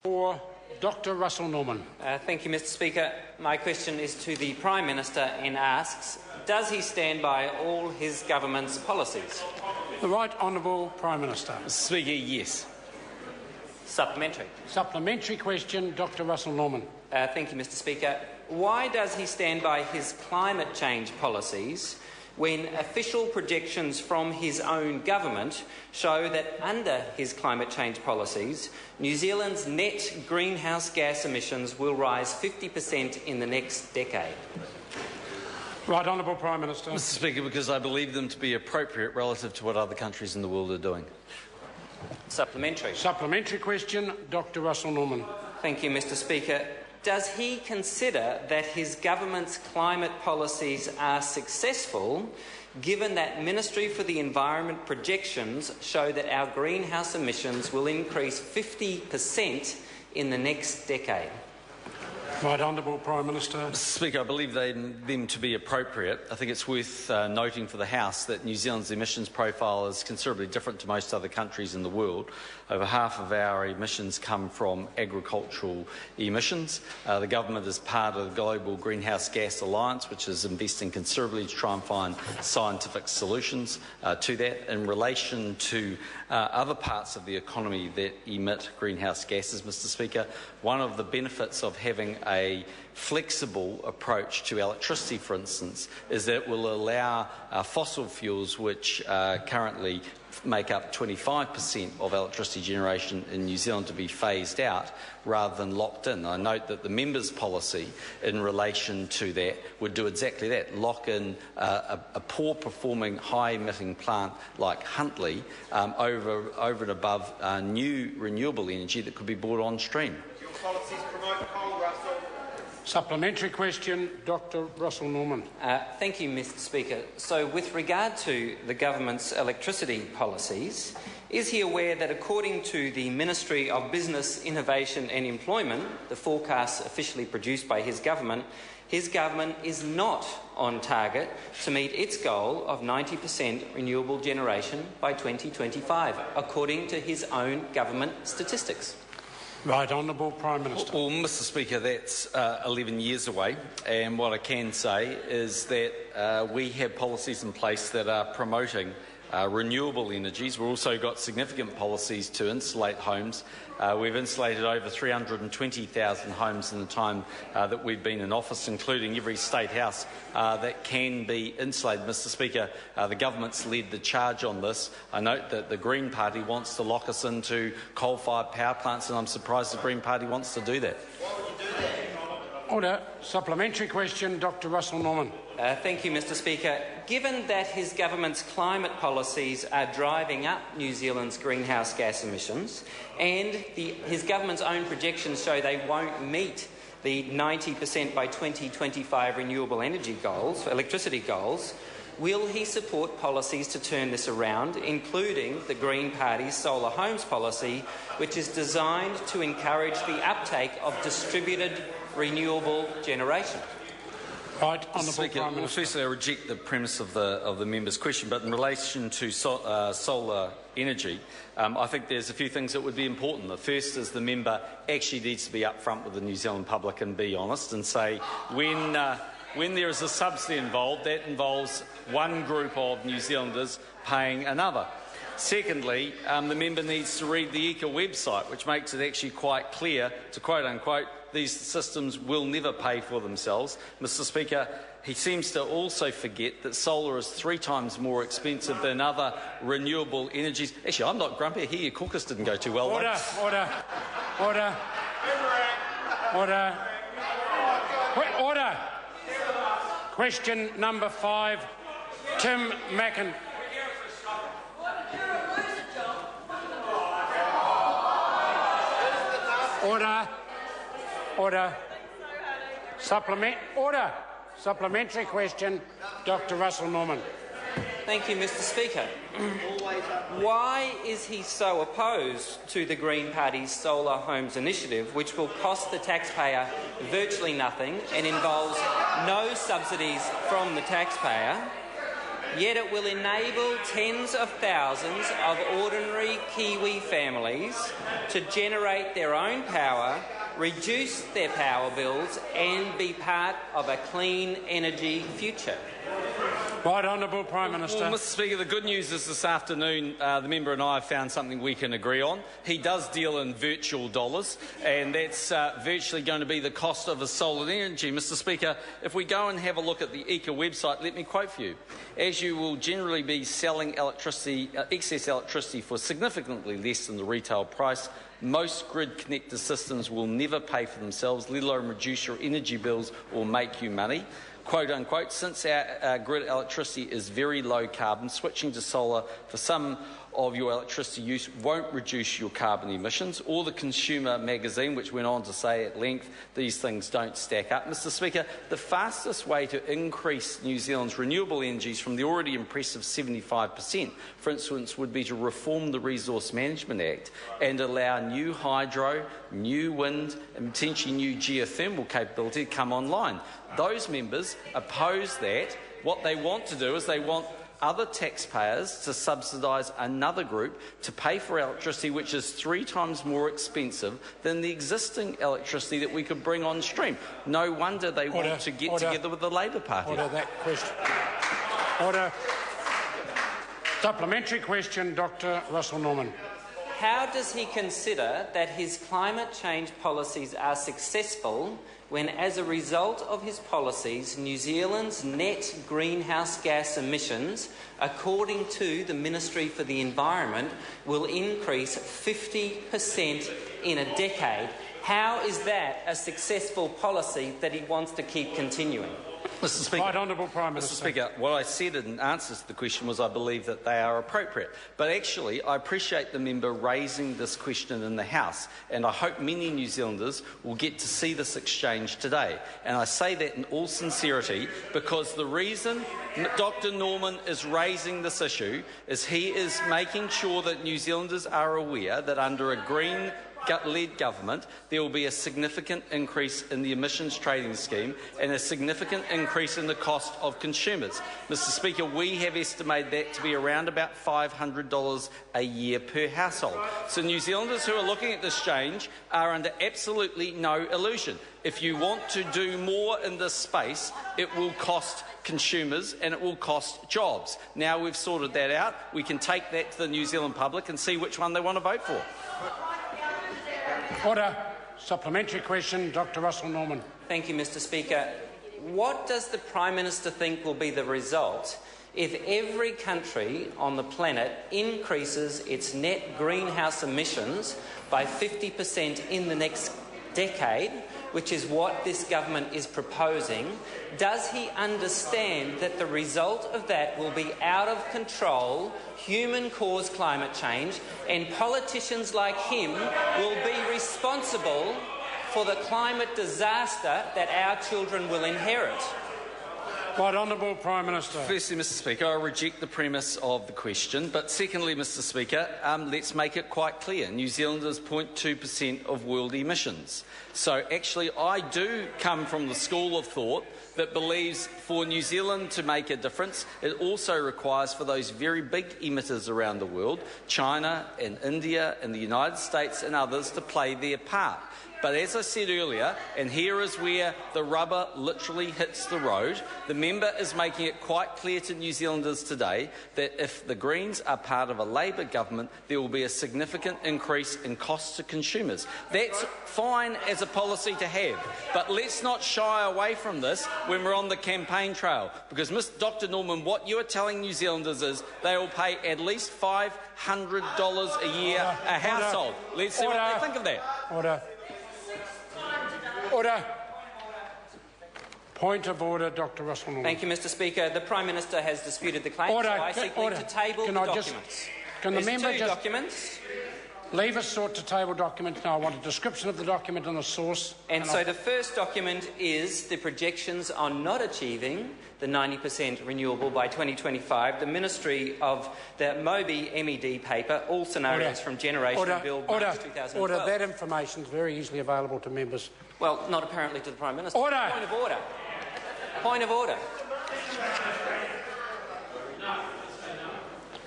For Dr. Russell Norman. Thank you, Mr. Speaker. My question is to the Prime Minister and asks, does he stand by all his government's policies? The Right Honourable Prime Minister. Mr. Speaker, yes. Supplementary. Supplementary question, Dr. Russell Norman. Thank you, Mr. Speaker. Why does he stand by his climate change policies when official projections from his own government show that under his climate change policies, New Zealand's net greenhouse gas emissions will rise 50% in the next decade? Right Honourable Prime Minister. Mr. Speaker, because I believe them to be appropriate relative to what other countries in the world are doing. Supplementary. Supplementary question, Dr. Russell Norman. Thank you, Mr. Speaker. Does he consider that his government's climate policies are successful, given that Ministry for the Environment projections show that our greenhouse emissions will increase 50% in the next decade? Right Honourable Prime Minister. Mr. Speaker, I believe them to be appropriate. I think it's worth noting for the House that New Zealand's emissions profile is considerably different to most other countries in the world. Over half of our emissions come from agricultural emissions. The government is part of the Global Greenhouse Gas Alliance, which is investing considerably to try and find scientific solutions to that. In relation to other parts of the economy that emit greenhouse gases, Mr. Speaker, one of the benefits of having a flexible approach to electricity, for instance, is that it will allow fossil fuels, which currently make up 25% of electricity generation in New Zealand, to be phased out rather than locked in. I note that the members' policy in relation to that would do exactly that, lock in a poor-performing, high-emitting plant like Huntly over and above new renewable energy that could be brought on stream. Your policies promote coal, Russell. Supplementary question, Dr. Russell Norman. Thank you, Mr. Speaker. So, with regard to the government's electricity policies, is he aware that according to the Ministry of Business, Innovation and Employment, the forecasts officially produced by his government is not on target to meet its goal of 90% renewable generation by 2025, according to his own government statistics? Right Honourable Prime Minister. Well, Mr. Speaker, that's 11 years away, and what I can say is that we have policies in place that are promoting renewable energies. We've also got significant policies to insulate homes. We've insulated over 320,000 homes in the time that we've been in office, including every state house that can be insulated. Mr. Speaker, the government's led the charge on this. I note that the Green Party wants to lock us into coal-fired power plants, and I'm surprised the Green Party wants to do that. Why would you do that? Order. Supplementary question, Dr. Russell Norman. Thank you, Mr. Speaker. Given that his government's climate policies are driving up New Zealand's greenhouse gas emissions, and his government's own projections show they won't meet the 90% by 2025 renewable energy goals, electricity goals, will he support policies to turn this around, including the Green Party's solar homes policy, which is designed to encourage the uptake of distributed renewable generation? Right, Honourable Speaker, Prime Minister. Firstly, I reject the premise of the member's question, but in relation to solar energy, I think there's a few things that would be important. The first is the member actually needs to be upfront with the New Zealand public and be honest and say when there is a subsidy involved, that involves one group of New Zealanders paying another. Secondly, the member needs to read the ECA website, which makes it actually quite clear to quote-unquote, these systems will never pay for themselves. Mr. Speaker, he seems to also forget that solar is 3 times more expensive than other renewable energies. Actually, I'm not grumpy. I hear your caucus didn't go too well. Order, order, order, order, order. Question number 5, Tim Mackin. Order. Order. Order. Supplementary question, Dr. Russell Norman. Thank you, Mr. Speaker. Why is he so opposed to the Green Party's Solar Homes initiative, which will cost the taxpayer virtually nothing and involves no subsidies from the taxpayer, Yet it will enable tens of thousands of ordinary Kiwi families to generate their own power, reduce their power bills and be part of a clean energy future. Right Honourable Prime Minister. Well, Mr Speaker, the good news is this afternoon the member and I have found something we can agree on. He does deal in virtual dollars, and that's virtually going to be the cost of his solar energy. Mr Speaker, if we go and have a look at the ECA website, let me quote for you. As you will generally be selling electricity, excess electricity for significantly less than the retail price, most grid-connected systems will never pay for themselves, let alone reduce your energy bills or make you money. Quote unquote, since our grid electricity is very low carbon, switching to solar for some of your electricity use won't reduce your carbon emissions. Or the Consumer magazine, which went on to say at length these things don't stack up. Mr Speaker, the fastest way to increase New Zealand's renewable energies from the already impressive 75%, for instance, would be to reform the Resource Management Act and allow new hydro, new wind and potentially new geothermal capability to come online. Those members oppose that. What they want to do is they want other taxpayers to subsidise another group to pay for electricity which is 3 times more expensive than the existing electricity that we could bring on stream. No wonder they want to get together with the Labour Party. Order that question. Order. Supplementary question, Dr Russel Norman. How does he consider that his climate change policies are successful when, as a result of his policies, New Zealand's net greenhouse gas emissions, according to the Ministry for the Environment, will increase 50% in a decade? How is that a successful policy that he wants to keep continuing? Mr Speaker, Right Honourable Prime Minister. Mr Speaker, what I said in answer to the question was I believe that they are appropriate. But actually, I appreciate the member raising this question in the House, and I hope many New Zealanders will get to see this exchange today. And I say that in all sincerity because the reason Dr Norman is raising this issue is he is making sure that New Zealanders are aware that under a Green-led government, there will be a significant increase in the emissions trading scheme and a significant increase in the cost of consumers. Mr Speaker, we have estimated that to be around about $500 a year per household. So New Zealanders who are looking at this change are under absolutely no illusion. If you want to do more in this space, it will cost consumers and it will cost jobs. Now we've sorted that out, we can take that to the New Zealand public and see which one they want to vote for. Order. Supplementary question, Dr Russel Norman. Thank you, Mr Speaker. What does the Prime Minister think will be the result if every country on the planet increases its net greenhouse emissions by 50% in the next decade, which is what this government is proposing? Does he understand that the result of that will be out of control, human-caused climate change, and politicians like him will be responsible for the climate disaster that our children will inherit? Right Honourable Prime Minister. Firstly, Mr Speaker, I reject the premise of the question. But secondly, Mr Speaker, let's make it quite clear. New Zealand is 0.2% of world emissions. So actually, I do come from the school of thought that believes for New Zealand to make a difference, it also requires for those very big emitters around the world, China and India and the United States and others, to play their part. But as I said earlier, and here is where the rubber literally hits the road, the member is making it quite clear to New Zealanders today that if the Greens are part of a Labour government, there will be a significant increase in costs to consumers. That's fine as a policy to have, but let's not shy away from this when we're on the campaign trail, because Dr Norman, what you are telling New Zealanders is they will pay at least $500 a year a household. Let's see what they think of that. Order. Order. Point of order, Dr Russel Norman. Thank you, Mr Speaker. The Prime Minister has disputed the claim, so I seek leave to table the documents. Can the member two documents? Leave us sought to table documents now. I want a description of the document and the source. And so the first document is the projections on not achieving the 90% renewable by 2025. The Ministry of the Moby MED paper, all scenarios from Generation Build March 2012. Order. That information is very easily available to members. Well, not apparently to the Prime Minister. Order. Point of order. Point of order.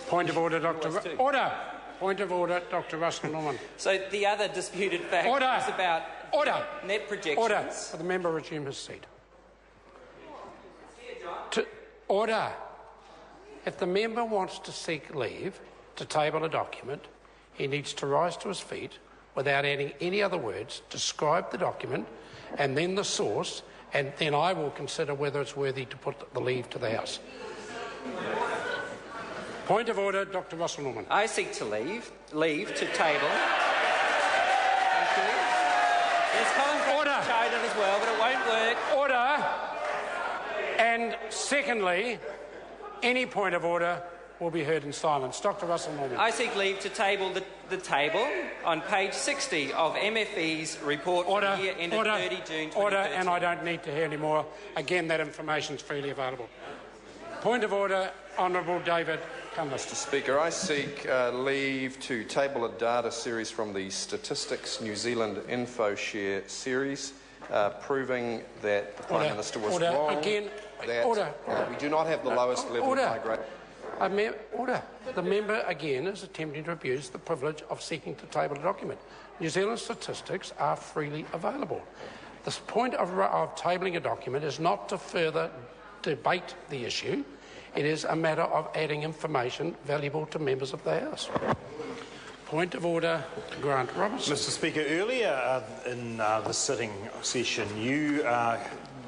Point of order, Order. Point of order, Dr. Russell Norman. So the other disputed fact is about net projections. Order. For the member resume his seat. Order. If the member wants to seek leave to table a document, he needs to rise to his feet without adding any other words, describe the document and then the source, and then I will consider whether it's worthy to put the leave to the House. Point of order, Dr. Russell Norman. I seek to leave to table. Thank you. There's Colin showed it as well, but it won't work. Order. And secondly, any point of order will be heard in silence. Dr. Russell Norman. I seek leave to table the table on page 60 of MFE's report for the year ended 30 June 2013. Order, and I don't need to hear any more. Again, that information is freely available. Point of order, Honourable David Cunliffe. Mr. Speaker, I seek leave to table a data series from the Statistics New Zealand InfoShare series, proving that the Prime Minister was wrong. Again, we do not have the lowest level of migration. Order. The member again is attempting to abuse the privilege of seeking to table a document. New Zealand statistics are freely available. The point of tabling a document is not to further debate the issue. It is a matter of adding information valuable to members of the House. Point of order, Grant Robertson. Mr. Speaker, earlier in the sitting session, you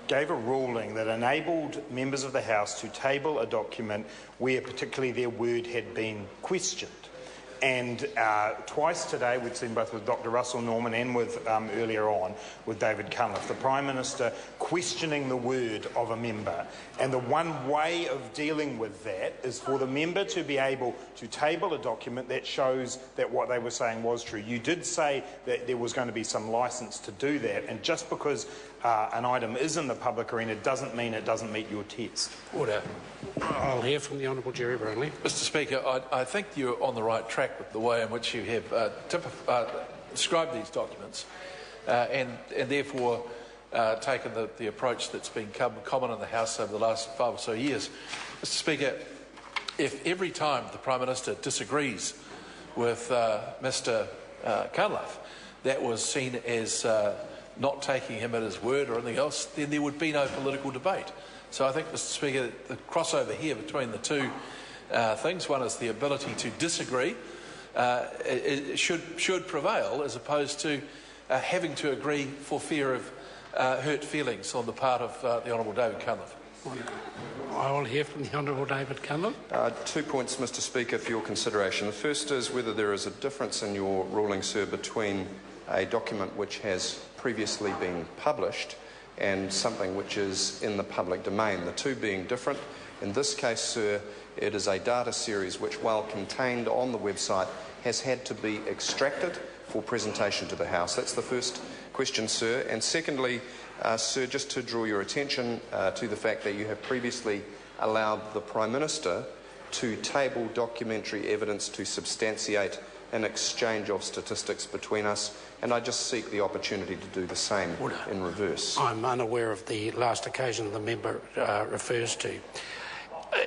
gave a ruling that enabled members of the House to table a document where particularly their word had been questioned. And twice today, we've seen both with Dr. Russell Norman and with earlier on with David Cunliffe, the Prime Minister questioning the word of a member. And the one way of dealing with that is for the member to be able to table a document that shows that what they were saying was true. You did say that there was going to be some licence to do that, and just because an item is in the public arena doesn't mean it doesn't meet your test. Order. I'll hear from the Honourable Gerry Brownlee. Mr. Speaker, I think you're on the right track with the way in which you have described these documents and therefore taken the approach that's been common in the House over the last 5 or so years. Mr. Speaker, if every time the Prime Minister disagrees with Mr. Cunliffe, that was seen as not taking him at his word or anything else, then there would be no political debate. So I think, Mr. Speaker, the crossover here between the two things, one is the ability to disagree, it should prevail, as opposed to having to agree for fear of hurt feelings on the part of the Honourable David Cunliffe. I will hear from the Honourable David Cunliffe. 2 points, Mr. Speaker, for your consideration. The first is whether there is a difference in your ruling, sir, between a document which has previously been published and something which is in the public domain, the two being different. In this case, sir, it is a data series which, while contained on the website, has had to be extracted for presentation to the House. That's the first question, sir. And secondly, sir, just to draw your attention to the fact that you have previously allowed the Prime Minister to table documentary evidence to substantiate an exchange of statistics between us, and I just seek the opportunity to do the same in reverse. I'm unaware of the last occasion the member refers to.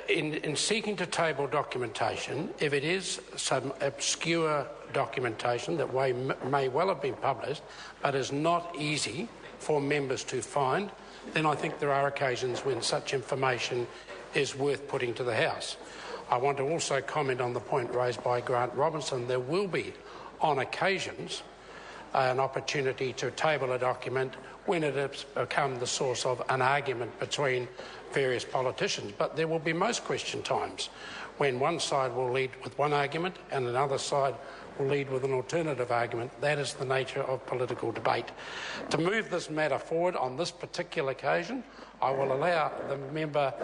In seeking to table documentation, if it is some obscure documentation that may well have been published but is not easy for members to find, then I think there are occasions when such information is worth putting to the House. I want to also comment on the point raised by Grant Robinson. There will be, on occasions, an opportunity to table a document when it has become the source of an argument between various politicians. But there will be most question times when one side will lead with one argument and another side will lead with an alternative argument. That is the nature of political debate. To move this matter forward on this particular occasion, I will allow the member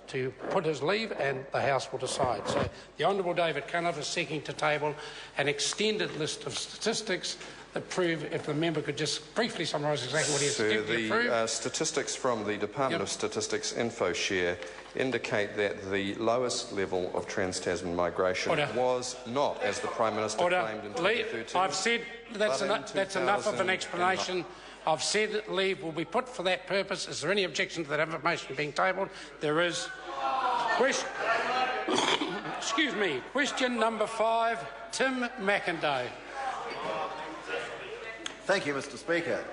to put his leave and the House will decide. So the Honourable David Cunliffe is seeking to table an extended list of statistics that prove, if the member could just briefly summarise exactly what he has to prove. The statistics from the Department of Statistics InfoShare indicate that the lowest level of trans-Tasman migration was not, as the Prime Minister claimed in 2013. I've said that's enough of an explanation. I've said leave will be put for that purpose. Is there any objection to that information being tabled? There is. Excuse me. Question number 5, Tim McIndoe. Thank you, Mr Speaker.